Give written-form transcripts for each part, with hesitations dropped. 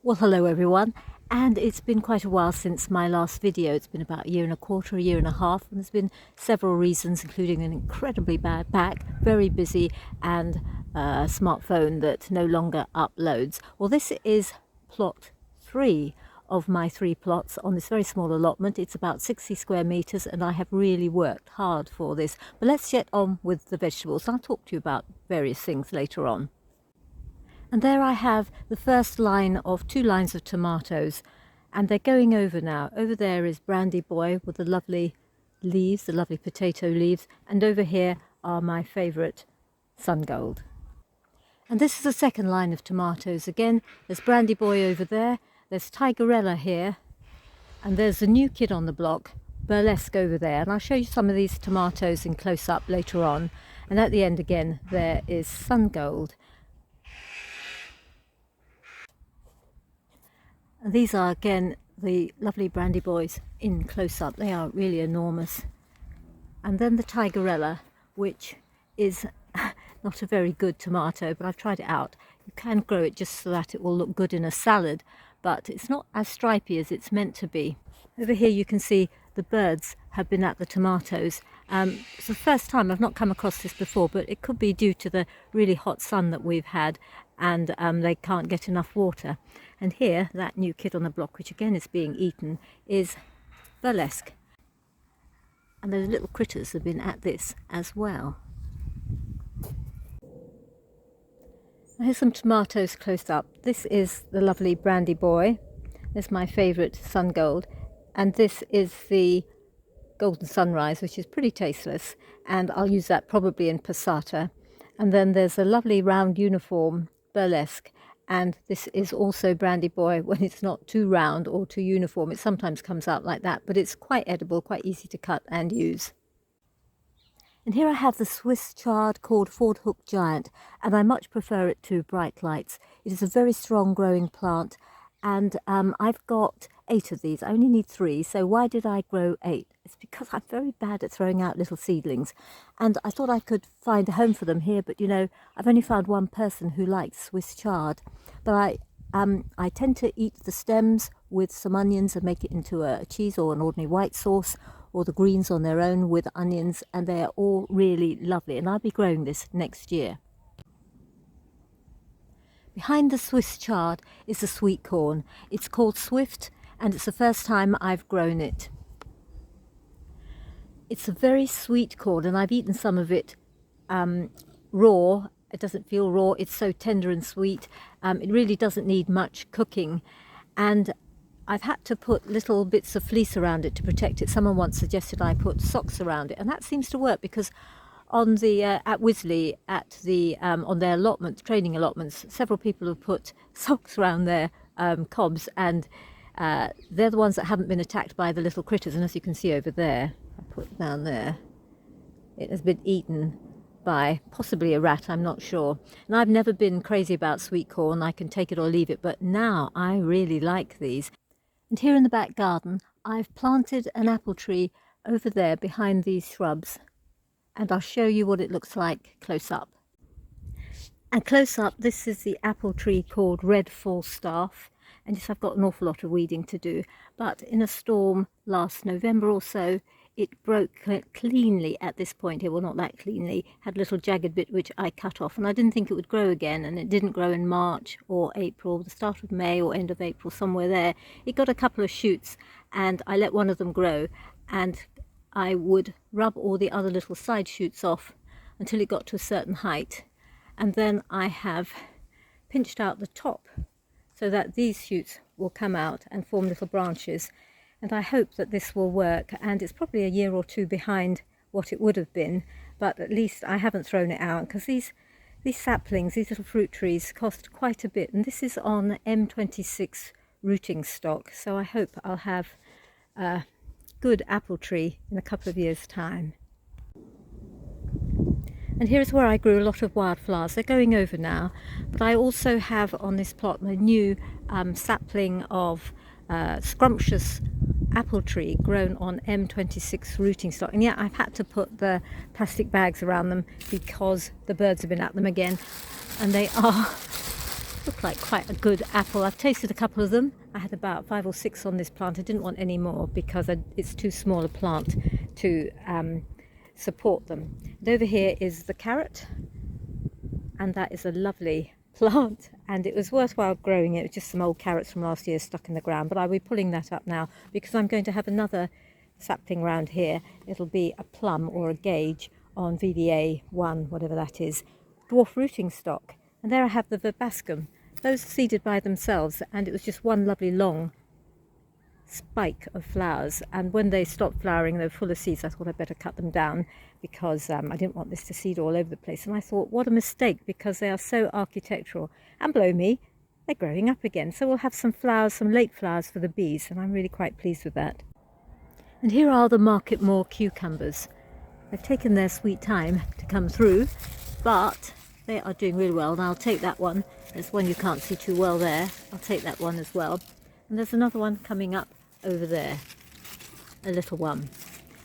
Well, hello everyone, and it's been quite a while since my last video. It's been about a year and a quarter, a year and a half, and there's been several reasons, including an incredibly bad back, very busy, and a smartphone that no longer uploads. Well, this is plot 3 of my 3 plots on this very small allotment. It's about 60 square meters, and I have really worked hard for this. But let's get on with the vegetables. I'll talk to you about various things later on. And there I have the first line of 2 lines of tomatoes, and they're going over now. Over there is Brandy Boy with the lovely leaves, the lovely potato leaves, and over here are my favourite Sun Gold. And this is the second line of tomatoes. Again, there's Brandy Boy over there, there's Tigerella here, and there's a new kid on the block, Burlesque, over there. And I'll show you some of these tomatoes in close-up later on. And at the end again, there is Sun Gold. And these are again the lovely Brandy Boys in close-up. They are really enormous. And then the Tigerella, which is not a very good tomato, but I've tried it out. You can grow it just so that it will look good in a salad, but it's not as stripy as it's meant to be. Over here you can see the birds have been at the tomatoes. It's the first time, I've not come across this before, but it could be due to the really hot sun that we've had, and they can't get enough water. And here, that new kid on the block, which again is being eaten, is Burlesque. And those little critters have been at this as well. Now here's some tomatoes close up. This is the lovely Brandy Boy. There's my favourite Sun Gold. And this is the Golden Sunrise, which is pretty tasteless. And I'll use that probably in passata. And then there's a lovely round uniform Burlesque. And this is also Brandy Boy when it's not too round or too uniform. It sometimes comes out like that, but it's quite edible, quite easy to cut and use. And here I have the Swiss chard called Ford Hook Giant, and I much prefer it to Bright Lights. It is a very strong growing plant, and I've got 8 of these. I only need 3, so why did I grow 8? It's because I'm very bad at throwing out little seedlings, and I thought I could find a home for them here, but you know, I've only found one person who likes Swiss chard. But I tend to eat the stems with some onions and make it into a cheese or an ordinary white sauce, or the greens on their own with onions, and they are all really lovely, and I'll be growing this next year. Behind the Swiss chard is the sweetcorn. It's called Swift, and it's the first time I've grown it. It's a very sweet corn, and I've eaten some of it raw. It doesn't feel raw, it's so tender and sweet. It really doesn't need much cooking, and I've had to put little bits of fleece around it to protect it. Someone once suggested I put socks around it, and that seems to work, because on the at Wisley, at the on their allotments, training allotments, several people have put socks around their cobs, and they're the ones that haven't been attacked by the little critters. And as you can see over there, I put down there, it has been eaten by possibly a rat, I'm not sure. And I've never been crazy about sweet corn. I can take it or leave it, but now I really like these. And here in the back garden, I've planted an apple tree over there behind these shrubs, and I'll show you what it looks like close up. And close up, this is the apple tree called Red Falstaff, and yes, I've got an awful lot of weeding to do, but in a storm last November or so, it broke cleanly at this point here. Well, not that cleanly, had a little jagged bit which I cut off, and I didn't think it would grow again, and it didn't grow in March or April, the start of May or end of April, somewhere there. It got a couple of shoots, and I let one of them grow, and I would rub all the other little side shoots off until it got to a certain height, and then I have pinched out the top so that these shoots will come out and form little branches. And I hope that this will work, and it's probably a year or 2 behind what it would have been, but at least I haven't thrown it out, because these saplings, these little fruit trees, cost quite a bit, and this is on M26 rooting stock, so I hope I'll have a good apple tree in a couple of years' time. And here's where I grew a lot of wildflowers. They're going over now, but I also have on this plot my new sapling of scrumptious apple tree grown on M26 rooting stock, and yet I've had to put the plastic bags around them because the birds have been at them again, and they are Look like quite a good apple. I've tasted a couple of them. I had about 5 or 6 on this plant. I didn't want any more because it's too small a plant to support them. And over here is the carrot, and that is a lovely plant, and it was worthwhile growing it. It was just some old carrots from last year stuck in the ground, but I will be pulling that up now because I'm going to have another sapling round here. It'll be a plum or a gauge on VDA 1, whatever that is, dwarf rooting stock. And there I have the verbascum. Those seeded by themselves, and it was just one lovely long spike of flowers, and when they stopped flowering they were full of seeds. I thought I'd better cut them down because I didn't want this to seed all over the place, and I thought what a mistake because they are so architectural, and blow me, they're growing up again. So we'll have some flowers, some late flowers for the bees, and I'm really quite pleased with that. And here are the Market Moor cucumbers. They've taken their sweet time to come through, but they are doing really well, and I'll take that one. There's one you can't see too well there. I'll take that one as well. And there's another one coming up over there, a little one.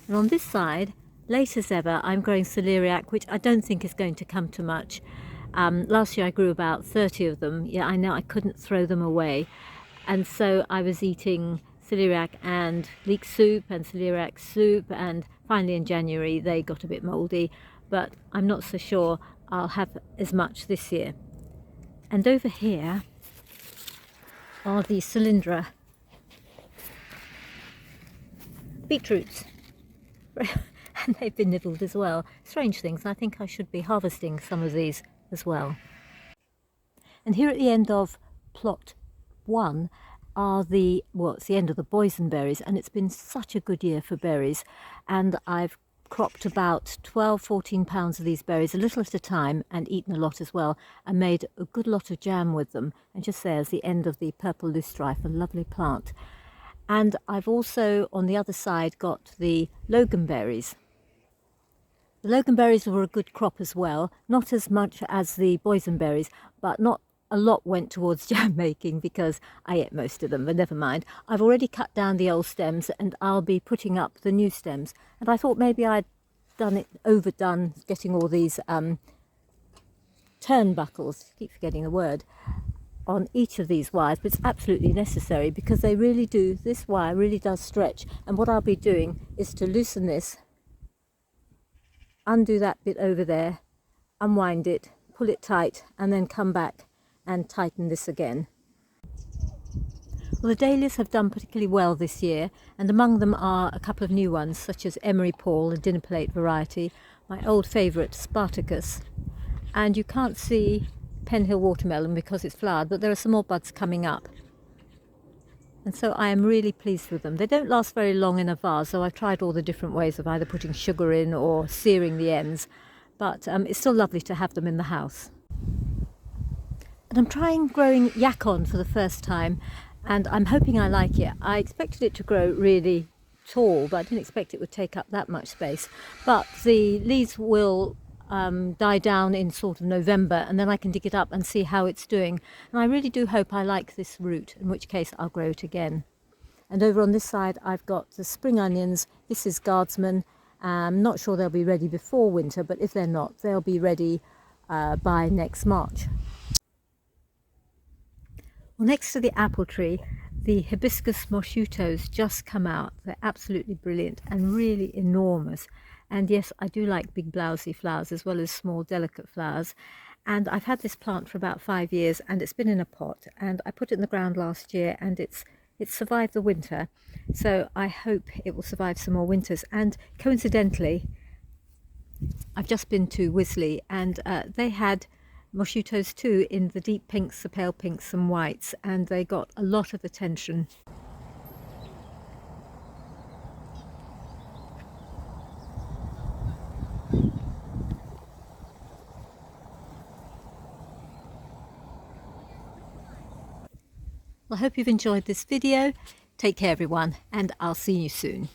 And on this side, late as ever, I'm growing celeriac, which I don't think is going to come to much. Last year I grew about 30 of them. Yeah, I know I couldn't throw them away. And so I was eating celeriac and leek soup and celeriac soup, and finally in January they got a bit mouldy, but I'm not so sure I'll have as much this year. And over here are the cylindra beetroots, and they've been nibbled as well. Strange things. I think I should be harvesting some of these as well. And here at the end of plot 1 are the, well, it's the end of the boysenberries, and it's been such a good year for berries, and I've cropped about 12-14 pounds of these berries, a little at a time, and eaten a lot as well, and made a good lot of jam with them. And just there's the end of the purple loosestrife, a lovely plant. And I've also on the other side got the loganberries. The loganberries were a good crop as well, not as much as the boysenberries, but not a lot went towards jam making because I ate most of them, but never mind. I've already cut down the old stems and I'll be putting up the new stems. And I thought maybe I'd overdone getting all these turnbuckles, keep forgetting the word, on each of these wires, but it's absolutely necessary because they really do, this wire really does stretch. And what I'll be doing is to loosen this, undo that bit over there, unwind it, pull it tight, and then come back and tighten this again. Well, the dahlias have done particularly well this year, and among them are a couple of new ones such as Emery Paul, a dinner plate variety, my old favourite Spartacus, and you can't see Penhill watermelon because it's flowered, but there are some more buds coming up, and so I am really pleased with them. They don't last very long in a vase, so I've tried all the different ways of either putting sugar in or searing the ends, but it's still lovely to have them in the house. And I'm trying growing yacon for the first time, and I'm hoping I like it. I expected it to grow really tall, but I didn't expect it would take up that much space. But the leaves will die down in sort of November, and then I can dig it up and see how it's doing. And I really do hope I like this root, in which case I'll grow it again. And over on this side I've got the spring onions. This is Guardsman. I'm not sure they'll be ready before winter, but if they're not, they'll be ready by next March. Well, next to the apple tree, the hibiscus mosquitoes just come out. They're absolutely brilliant and really enormous. And yes, I do like big blousy flowers as well as small delicate flowers. And I've had this plant for about 5 years, and it's been in a pot, and I put it in the ground last year, and it's survived the winter. So I hope it will survive some more winters. And coincidentally, I've just been to Wisley, and they had mosquitoes too, in the deep pinks, the pale pinks and whites, and they got a lot of attention. Well, I hope you've enjoyed this video. Take care everyone, and I'll see you soon.